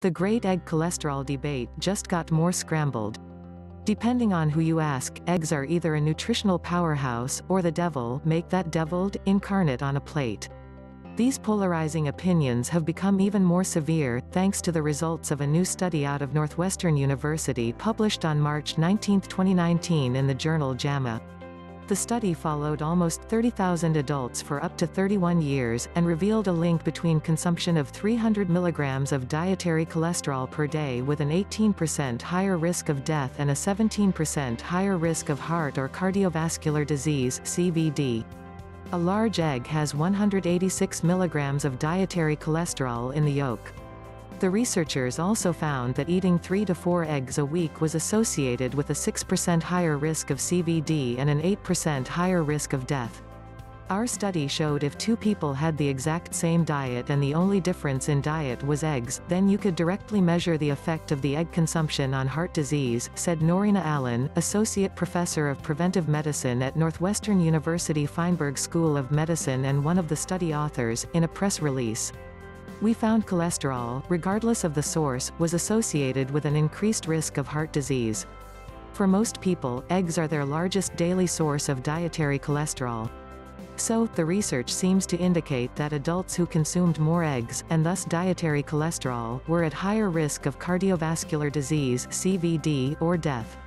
The great egg cholesterol debate just got more scrambled. Depending on who you ask, eggs are either a nutritional powerhouse, or the devil, make that deviled, incarnate on a plate. These polarizing opinions have become even more severe, thanks to the results of a new study out of Northwestern University published on March 19, 2019 in the journal JAMA. The study followed almost 30,000 adults for up to 31 years, and revealed a link between consumption of 300 milligrams of dietary cholesterol per day with an 18% higher risk of death and a 17% higher risk of heart or cardiovascular disease (CVD). A large egg has 186 milligrams of dietary cholesterol in the yolk. The researchers also found that eating 3 to 4 eggs a week was associated with a 6% higher risk of CVD and an 8% higher risk of death. Our study showed if two people had the exact same diet and the only difference in diet was eggs, then you could directly measure the effect of the egg consumption on heart disease, said Norina Allen, Associate Professor of Preventive Medicine at Northwestern University Feinberg School of Medicine and one of the study authors, in a press release. We found cholesterol, regardless of the source, was associated with an increased risk of heart disease. For most people, eggs are their largest daily source of dietary cholesterol. So, the research seems to indicate that adults who consumed more eggs, and thus dietary cholesterol, were at higher risk of cardiovascular disease (CVD) or death.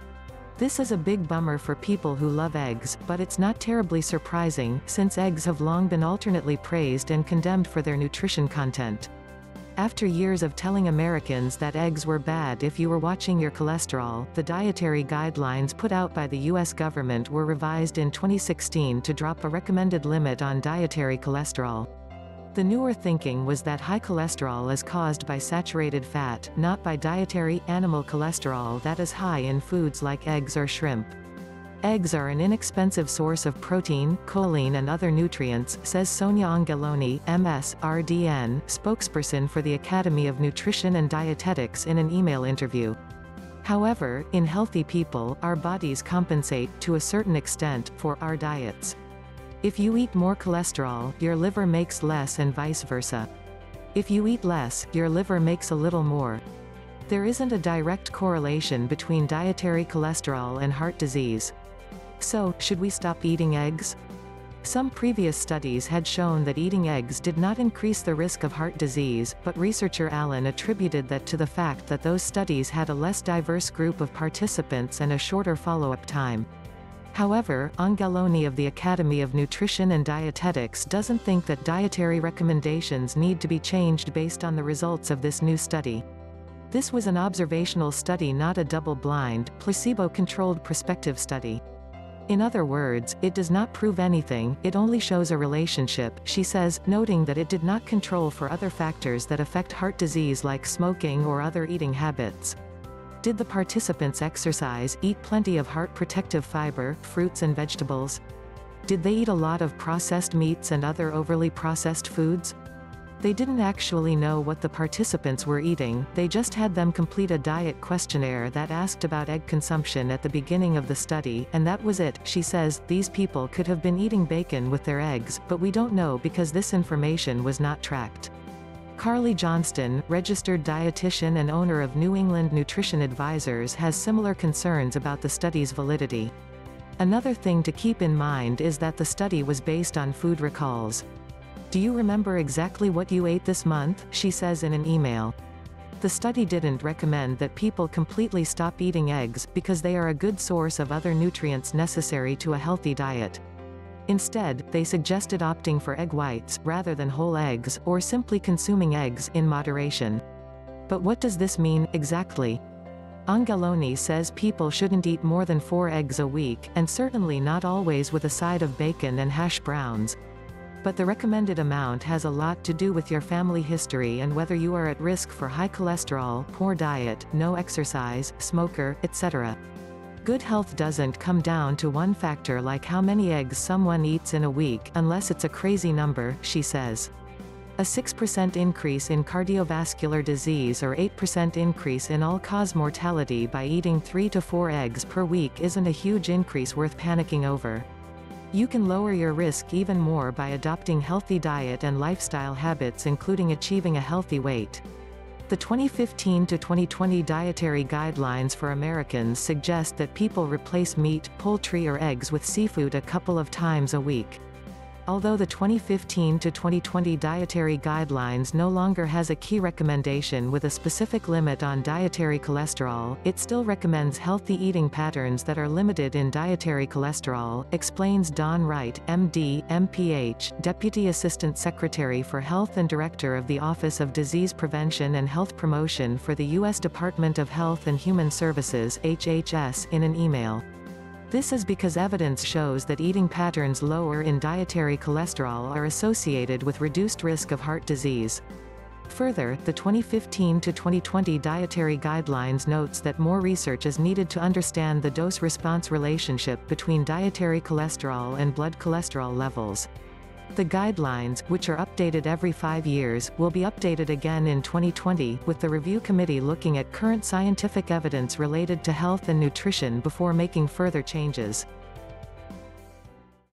This is a big bummer for people who love eggs, but it's not terribly surprising, since eggs have long been alternately praised and condemned for their nutrition content. After years of telling Americans that eggs were bad if you were watching your cholesterol, the dietary guidelines put out by the U.S. government were revised in 2016 to drop a recommended limit on dietary cholesterol. The newer thinking was that high cholesterol is caused by saturated fat, not by dietary, animal cholesterol that is high in foods like eggs or shrimp. Eggs are an inexpensive source of protein, choline and other nutrients, says Sonia Angeloni, MS, RDN, spokesperson for the Academy of Nutrition and Dietetics in an email interview. However, in healthy people, our bodies compensate, to a certain extent, for our diets. If you eat more cholesterol, your liver makes less and vice versa. If you eat less, your liver makes a little more. There isn't a direct correlation between dietary cholesterol and heart disease. So, should we stop eating eggs? Some previous studies had shown that eating eggs did not increase the risk of heart disease, but researcher Allen attributed that to the fact that those studies had a less diverse group of participants and a shorter follow-up time. However, Angeloni of the Academy of Nutrition and Dietetics doesn't think that dietary recommendations need to be changed based on the results of this new study. This was an observational study, not a double-blind, placebo-controlled prospective study. In other words, it does not prove anything, it only shows a relationship, she says, noting that it did not control for other factors that affect heart disease like smoking or other eating habits. Did the participants exercise, eat plenty of heart-protective fiber, fruits and vegetables? Did they eat a lot of processed meats and other overly processed foods? They didn't actually know what the participants were eating, they just had them complete a diet questionnaire that asked about egg consumption at the beginning of the study, and that was it, she says. These people could have been eating bacon with their eggs, but we don't know because this information was not tracked. Carly Johnston, registered dietitian and owner of New England Nutrition Advisors, has similar concerns about the study's validity. Another thing to keep in mind is that the study was based on food recalls. Do you remember exactly what you ate this month? She says in an email. The study didn't recommend that people completely stop eating eggs, because they are a good source of other nutrients necessary to a healthy diet. Instead, they suggested opting for egg whites, rather than whole eggs, or simply consuming eggs, in moderation. But what does this mean, exactly? Angeloni says people shouldn't eat more than 4 eggs a week, and certainly not always with a side of bacon and hash browns. But the recommended amount has a lot to do with your family history and whether you are at risk for high cholesterol, poor diet, no exercise, smoker, etc. Good health doesn't come down to one factor like how many eggs someone eats in a week, unless it's a crazy number, she says. A 6% increase in cardiovascular disease or 8% increase in all-cause mortality by eating 3 to 4 eggs per week isn't a huge increase worth panicking over. You can lower your risk even more by adopting healthy diet and lifestyle habits, including achieving a healthy weight. The 2015 to 2020 dietary guidelines for Americans suggest that people replace meat, poultry or eggs with seafood a couple of times a week. Although the 2015 to 2020 dietary guidelines no longer has a key recommendation with a specific limit on dietary cholesterol, it still recommends healthy eating patterns that are limited in dietary cholesterol, explains Don Wright, MD, MPH, Deputy Assistant Secretary for Health and Director of the Office of Disease Prevention and Health Promotion for the U.S. Department of Health and Human Services (HHS) in an email. This is because evidence shows that eating patterns lower in dietary cholesterol are associated with reduced risk of heart disease. Further, the 2015 to 2020 dietary guidelines notes that more research is needed to understand the dose-response relationship between dietary cholesterol and blood cholesterol levels. The guidelines, which are updated every 5 years, will be updated again in 2020, with the review committee looking at current scientific evidence related to health and nutrition before making further changes.